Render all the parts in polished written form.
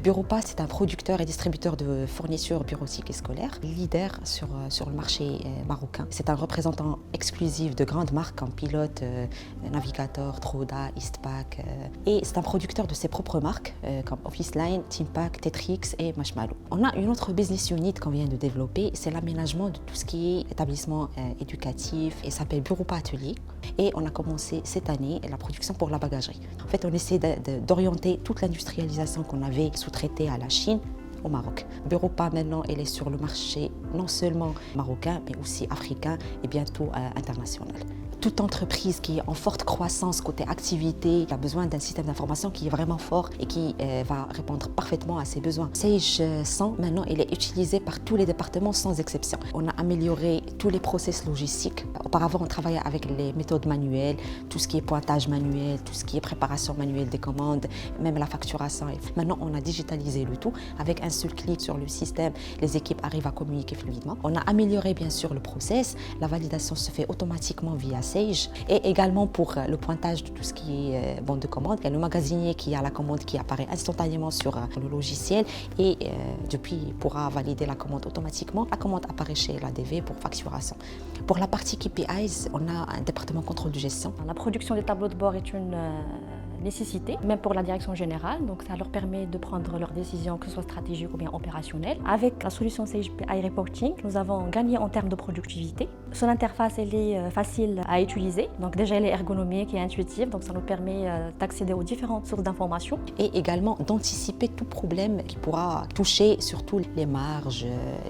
Bureaupa, c'est un producteur et distributeur de fournitures bureautiques et scolaires, leader sur le marché marocain. C'est un représentant exclusif de grandes marques comme Pilote, Navigator, Troda, Eastpak. Et c'est un producteur de ses propres marques comme Officeline, Teampak, Tetrix et Marshmallow. On a une autre business unit qu'on vient de développer, c'est l'aménagement de tout ce qui est établissement éducatif et s'appelle Bureaupa Atelier. Et on a commencé cette année la production pour la bagagerie. En fait, on essaie d'orienter toute l'industrialisation qu'on avait sous-traitée à la Chine au Maroc. Bureaupa maintenant, elle est sur le marché non seulement marocain, mais aussi africain et bientôt international. Toute entreprise qui est en forte croissance côté activité a besoin d'un système d'information qui est vraiment fort et qui va répondre parfaitement à ses besoins. Sage 100, maintenant, il est utilisé par tous les départements sans exception. On a amélioré tous les process logistiques. Auparavant, on travaillait avec les méthodes manuelles, tout ce qui est pointage manuel, tout ce qui est préparation manuelle des commandes, même la facturation. Maintenant, on a digitalisé le tout. Avec un seul clic sur le système, les équipes arrivent à communiquer fluidement. On a amélioré bien sûr le process. La validation se fait automatiquement via Sage et également pour le pointage de tout ce qui est bande de commande. Il y a le magasinier qui a la commande qui apparaît instantanément sur le logiciel et depuis il pourra valider la commande automatiquement. La commande apparaît chez l'ADV pour facturation. Pour la partie KPIs, on a un département contrôle de gestion. La production des tableaux de bord est une nécessité, même pour la direction générale, donc ça leur permet de prendre leurs décisions, que ce soit stratégiques ou bien opérationnelles. Avec la solution Sage BI Reporting, nous avons gagné en termes de productivité. Son interface, elle est facile à utiliser, donc déjà elle est ergonomique et intuitive, donc ça nous permet d'accéder aux différentes sources d'informations. Et également d'anticiper tout problème qui pourra toucher surtout les marges,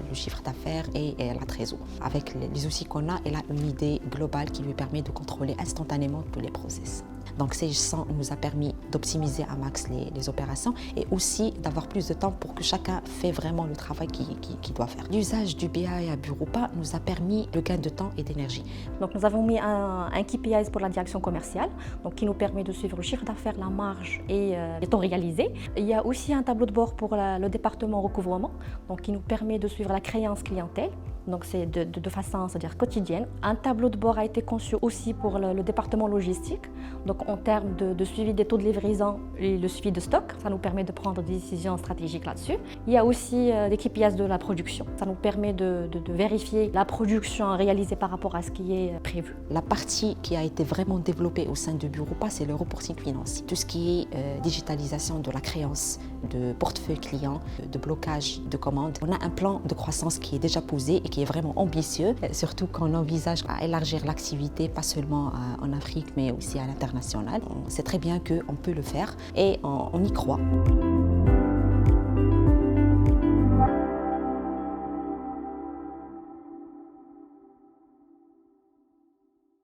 le chiffre d'affaires et la trésor. Avec les outils qu'on a, elle a une idée globale qui lui permet de contrôler instantanément tous les process. Donc Sage 100 nous a permis d'optimiser à max les opérations et aussi d'avoir plus de temps pour que chacun fait vraiment le travail qu'il doit faire. L'usage du BI à Bureaupa nous a permis le gain de temps et d'énergie. Donc nous avons mis un KPIs pour la direction commerciale, donc qui nous permet de suivre le chiffre d'affaires, la marge et les temps réalisés. Il y a aussi un tableau de bord pour le département recouvrement, donc qui nous permet de suivre la créance clientèle. Donc c'est de façon, c'est-à-dire quotidienne. Un tableau de bord a été conçu aussi pour le département logistique, donc en termes de suivi des taux de livraison et le suivi de stock. Ça nous permet de prendre des décisions stratégiques là-dessus. Il y a aussi des KPIs de la production. Ça nous permet de vérifier la production réalisée par rapport à ce qui est prévu. La partie qui a été vraiment développée au sein de Bureaupa, c'est le reporting financier. Tout ce qui est digitalisation de la créance, de portefeuille client, de blocage de commandes. On a un plan de croissance qui est déjà posé et qui est vraiment ambitieux, surtout quand on envisage à élargir l'activité, pas seulement en Afrique, mais aussi à l'international. On sait très bien qu'on peut le faire et on y croit.